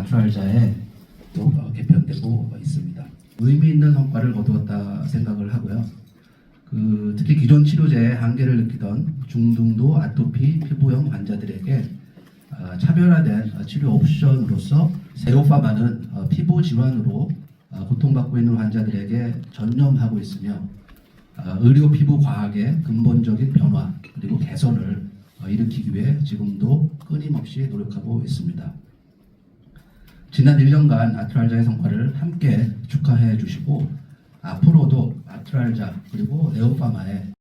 아트랄자에 또 개편되고 있습니다. 의미 있는 성과를 거두었다 생각을 하고요. 특히 기존 치료제의 한계를 느끼던 중등도 아토피 피부염 환자들에게 차별화된 치료 옵션으로서 네오파마는 피부 질환으로 고통받고 있는 환자들에게 전념하고 있으며 의료 피부 과학의 근본적인 변화 그리고 개선을 일으키기 위해 지금도 끊임없이 노력하고 있습니다. 지난 1년간 아트랄자의 성과를 함께 축하해 주시고 앞으로도 아트랄자 그리고 네오파마의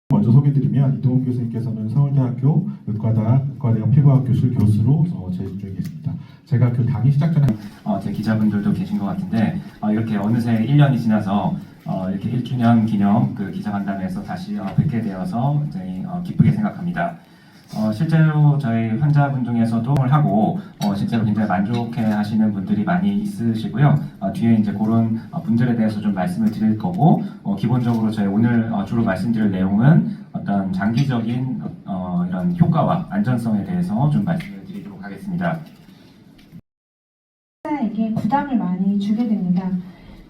먼저 소개드리면 이동훈 교수님께서는 서울대학교 의과대학 피부학교실 교수로 재직 중에 계십니다. 제가 그 강의 시작 전에 제 기자분들도 계신 것 같은데 이렇게 어느새 1년이 지나서 이렇게 1주년 기념 그 기자간담회에서 다시 뵙게 되어서 굉장히 기쁘게 생각합니다. 실제로 저희 환자분 중에서도 하고 실제로 굉장히 만족해 하시는 분들이 많이 있으시고요. 뒤에 이제 그런 분들에 대해서 좀 말씀을 드릴 거고 기본적으로 저희 오늘 주로 말씀드릴 내용은 어떤 장기적인 이런 효과와 안전성에 대해서 좀 말씀을 드리도록 하겠습니다. 환자에게 부담을 많이 주게 됩니다.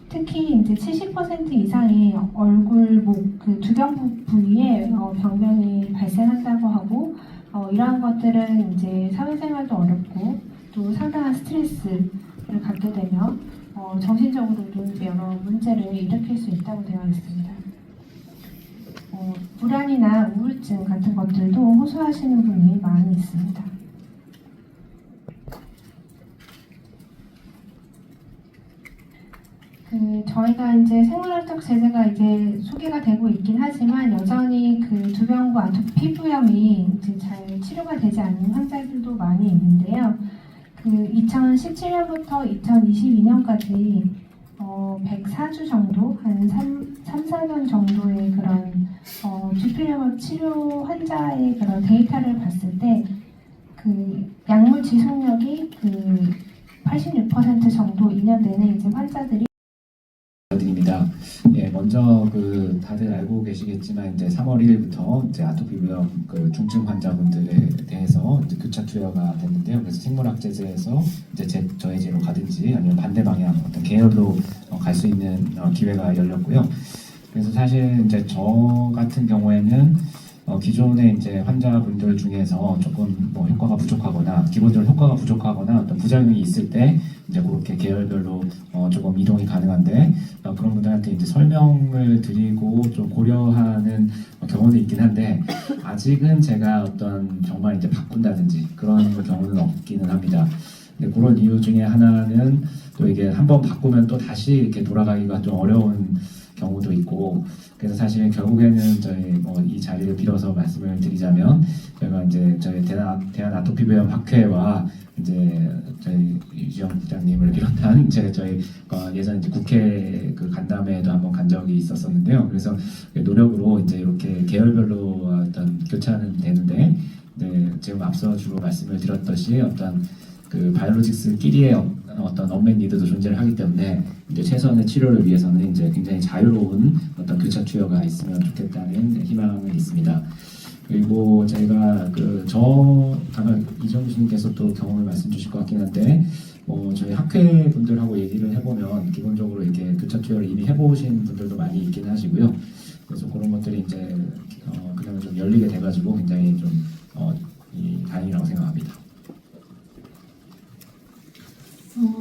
특히 이제 70% 이상의 얼굴, 목, 그 두견부 부위에 병변이 발생한다고 하고 이러한 것들은 이제 사회생활도 어렵고 또 상당한 스트레스를 갖게 되며 정신적으로도 여러 문제를 일으킬 수 있다고 되어 있습니다. 불안이나 우울증 같은 것들도 호소하시는 분이 많이 있습니다. 저희가 이제 생물학적 제재가 이제 소개가 되고 있긴 하지만 여전히 그 두변부 아토피 피부염이 이제 잘 치료가 되지 않는 환자들도 많이 있는데요. 2017년부터 2022년까지 104주 정도, 한 3-4년 정도의 그런 두피염 치료 환자의 그런 데이터를 봤을 때 약물 지속력이 86% 정도 2년 내내 이제 환자들이 드립니다. 예, 먼저 다들 알고 계시겠지만 이제 3월 1일부터 이제 아토피 위염 중증 환자분들에 대해서 이제 교차 투여가 됐는데요. 그래서 생물학 제재에서 이제 저해제로 가든지 아니면 반대 방향 어떤 계열로 갈 수 있는 기회가 열렸고요. 그래서 사실 이제 저 같은 경우에는 기존의 이제 환자분들 중에서 조금 효과가 부족하거나 기본적으로 효과가 부족하거나 어떤 부작용이 있을 때 이제 그렇게 계열별로 조금 이동이 가능한데 그런 분들한테 이제 설명을 드리고 좀 고려하는 경우도 있긴 한데 아직은 제가 어떤 정말 이제 바꾼다든지 그런 경우는 없기는 합니다. 근데 그런 이유 중에 하나는 또 이게 한번 바꾸면 또 다시 이렇게 돌아가기가 좀 어려운 경우도 있고 그래서 사실 결국에는 저희 이 자리를 빌어서 말씀을 드리자면 저희가 이제 저희 대한 아토피 비염 학회와 이제 저희 유지영 부장님을 비롯한 저희 예전 이제 국회 간담회에도 한번 간 적이 있었었는데요. 그래서 노력으로 이제 이렇게 계열별로 어떤 교차는 되는데 지금 앞서 주로 말씀을 드렸듯이 어떤 바이오로직스끼리의 어떤 언맷 니드도 존재를 하기 때문에 이제 최선의 치료를 위해서는 이제 굉장히 자유로운 어떤 교차 투여가 있으면 좋겠다는 희망이 있습니다. 그리고 저희가 아마 이정 교수님께서 또 경험을 말씀 주실 것 같긴 한데 저희 학회 분들하고 얘기를 해보면 기본적으로 이렇게 교차 투여를 이미 해보신 분들도 많이 있긴 하시고요. 그래서 그런 것들이 이제 그냥 좀 열리게 돼가지고 굉장히 좀 다행이라고 생각합니다.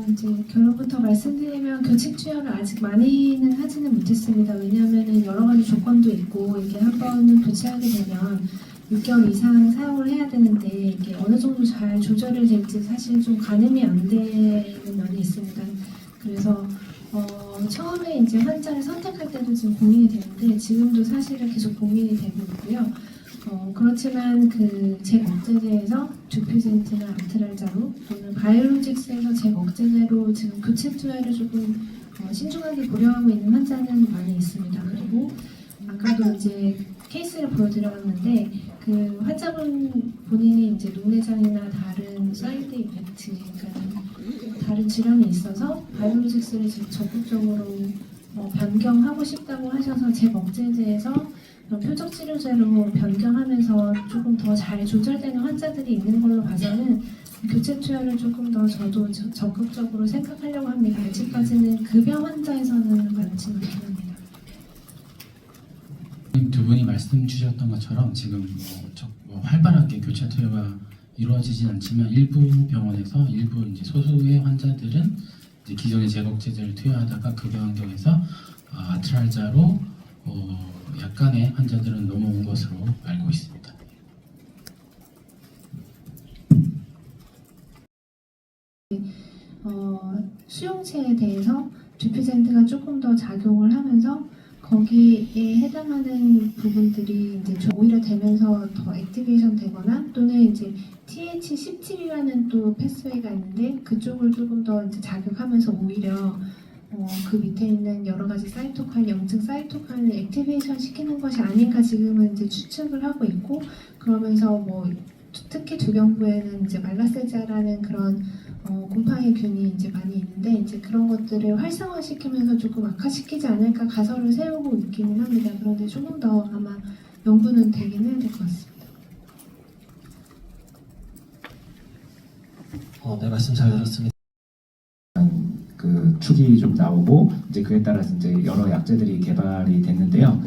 이제 결론부터 말씀드리면 교칙 투여를 아직 많이는 하지는 못했습니다. 왜냐하면 여러 가지 조건도 있고 이게 한 번은 교체하게 되면 6개월 이상 사용을 해야 되는데 이게 어느 정도 잘 조절이 될지 사실 좀 가늠이 안 되는 면이 있습니다. 그래서 처음에 이제 환자를 선택할 때도 지금 고민이 되는데 지금도 사실은 계속 고민이 되고 있고요. 그렇지만 잭억제제에서 주피젠트나 아트랄자로 또는 바이오로직스에서 잭억제제로 지금 교체 투여를 조금 신중하게 고려하고 있는 환자는 많이 있습니다. 그리고 아까도 이제 케이스를 보여드렸는데 환자분 본인이 이제 녹내장이나 다른 사이드 이펙트, 그러니까 다른 질환이 있어서 바이오로직스를 지금 적극적으로 변경하고 싶다고 하셔서 재먹제제에서 표적 치료제로 변경하면서 조금 더 잘 조절되는 환자들이 있는 걸로 봐서는 교체 투여를 조금 더 저도 적극적으로 생각하려고 합니다. 아직까지는 급여 환자에서는 많지 못합니다. 두 분이 말씀 주셨던 것처럼 지금 활발하게 교차 투여가 이루어지진 않지만 일부 병원에서 일부 이제 소수의 환자들은 이제 기존의 제곡제제를 투여하다가 급여 환경에서 아트랄자로 약간의 환자들은 넘어온 것으로 알고 있습니다. 수용체에 대해서 주피젠트가 조금 더 작용을 하면서 거기에 해당하는 부분들이 이제 오히려 되면서 더 액티베이션 되거나 또는 이제 TH17이라는 또 패스웨이가 있는데 그쪽을 조금 더 이제 자극하면서 오히려 그 밑에 있는 여러 가지 사이토카인, 염증 사이토카인을 액티베이션 시키는 것이 아닌가 지금은 이제 추측을 하고 있고 그러면서 특히 두경부에는 이제 말라세자라는 그런 곰팡이 균이 이제 많이 있는데 이제 그런 것들을 활성화시키면서 조금 악화시키지 않을까 가설을 세우고 있기는 합니다. 그런데 조금 더 아마 연구는 되긴 해야 될 것 같습니다. 네, 말씀 잘 들었습니다. 그 축이 좀 나오고 이제 그에 따라서 이제 여러 약제들이 개발이 됐는데요.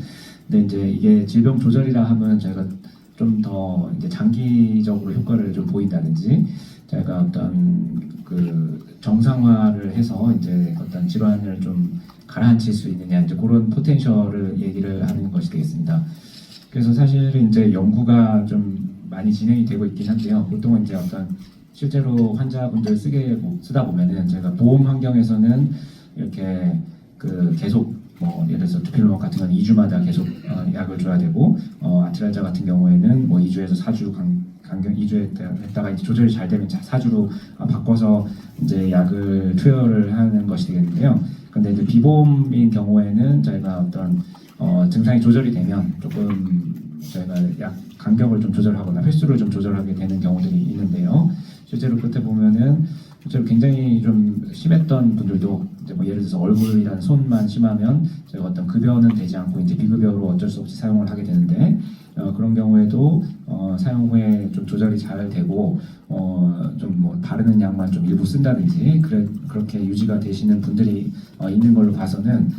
근데 이제 이게 질병 조절이라 하면 저희가 좀 더 이제 장기적으로 효과를 좀 보인다든지 저희가 어떤 그 정상화를 해서 이제 어떤 질환을 좀 가라앉힐 수 있느냐 이제 그런 포텐셜을 얘기를 하는 것이 되겠습니다. 그래서 사실은 이제 연구가 좀 많이 진행이 되고 있긴 한데요. 보통은 이제 어떤 실제로 환자분들 쓰다 보면은 저희가 보험 환경에서는 이렇게 그 계속 예를 들어서 두필로막 같은 건 2주마다 계속 약을 줘야 되고 아트랄자 같은 경우에는 2주에서 4주 간격 2주에 했다가 이제 조절이 잘 되면 4주로 바꿔서 이제 약을 투여를 하는 것이 되겠는데요. 근데 이제 비보험인 경우에는 저희가 어떤 증상이 조절이 되면 조금 저희가 약 간격을 좀 조절하거나 횟수를 좀 조절하게 되는 경우들이 있는데요. 실제로 그때 보면은 실제로 굉장히 좀 심했던 분들도 이제 예를 들어서 얼굴이랑 손만 심하면 저희가 어떤 급여는 되지 않고 이제 비급여로 어쩔 수 없이 사용을 하게 되는데 그런 경우에도 사용 후에 좀 조절이 잘 되고 좀 바르는 약만 좀 일부 쓴다든지 그렇게 유지가 되시는 분들이 있는 걸로 봐서는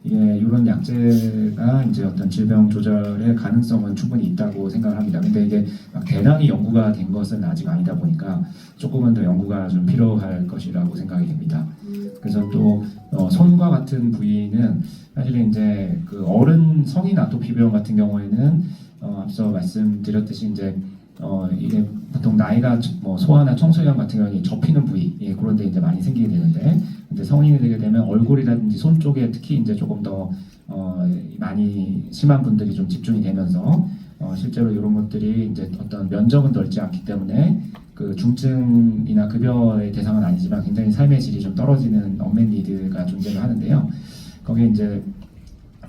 이런 약제가 이제 어떤 질병 조절의 가능성은 충분히 있다고 생각을 합니다. 근데 이게 막 대량이 연구가 된 것은 아직 아니다 보니까 조금은 더 연구가 좀 필요할 것이라고 생각이 됩니다. 그래서 또 손과 같은 부위는 사실은 이제 그 어른 성인 아토피병 같은 경우에는 앞서 말씀드렸듯이 이제 이게 보통 나이가 소아나 청소년 같은 경우에 접히는 부위 그런데 이제 많이 생기게 되는데 근데 성인이 되게 되면 얼굴이라든지 손 쪽에 특히 이제 조금 더 많이 심한 분들이 좀 집중이 되면서 실제로 이런 것들이 이제 어떤 면적은 넓지 않기 때문에 그 중증이나 급여의 대상은 아니지만 굉장히 삶의 질이 좀 떨어지는 언맷 니드가 존재를 하는데요. 거기에 이제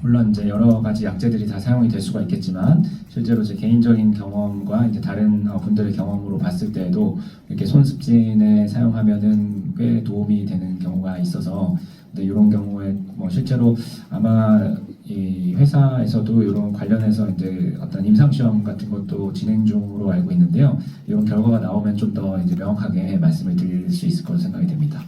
물론 이제 여러 가지 약제들이 다 사용이 될 수가 있겠지만 실제로 제 개인적인 경험과 이제 다른 분들의 경험으로 봤을 때에도 이렇게 손습진에 사용하면은 꽤 도움이 되는 경우가 있어서 근데 이런 경우에 실제로 아마 이 회사에서도 이런 관련해서 이제 어떤 임상 시험 같은 것도 진행 중으로 알고 있는데요. 이런 결과가 나오면 좀 더 이제 명확하게 말씀을 드릴 수 있을 거로 생각이 됩니다.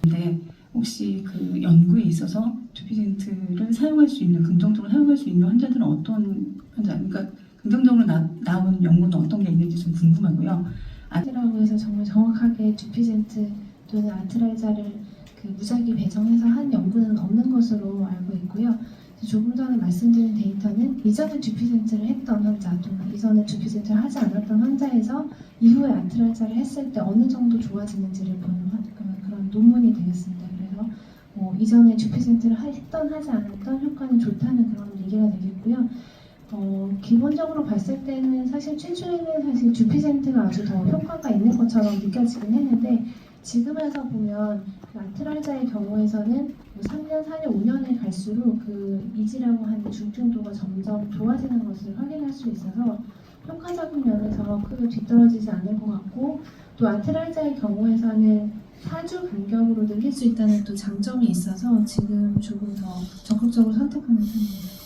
네. 혹시 그 연구에 있어서 주피젠트를 사용할 수 있는 긍정적으로 사용할 수 있는 환자들은 어떤 환자? 그러니까 긍정적으로 나온 연구는 어떤 게 있는지 좀 궁금하고요. 아트라고 해서 정말 정확하게 주피젠트 또는 아트랄자를 그 무작위 배정해서 한 연구는 없는 것으로 알고 있고요. 조금 전에 말씀드린 데이터는 이전에 주피젠트를 했던 환자 또는 이전에 주피젠트를 하지 않았던 환자에서 이후에 아트랄자를 했을 때 어느 정도 좋아지는지를 보는 그런 논문이 되겠습니다. 그래서 이전에 주피젠트를 했던 하지 않았던 효과는 좋다는 그런 얘기가 되겠고요. 기본적으로 봤을 때는 사실 최초에는 사실 주피젠트가 아주 더 효과가 있는 것처럼 느껴지긴 했는데 지금에서 보면 그 아트랄자의 경우에서는 3년, 4년, 5년에 갈수록 그 이지라고 하는 중증도가 점점 좋아지는 것을 확인할 수 있어서 효과적인 면에서 크게 뒤떨어지지 않을 것 같고 또 아트랄자의 경우에서는 4주 간격으로도 할 수 있다는 또 장점이 있어서 지금 조금 더 적극적으로 선택하는 편입니다.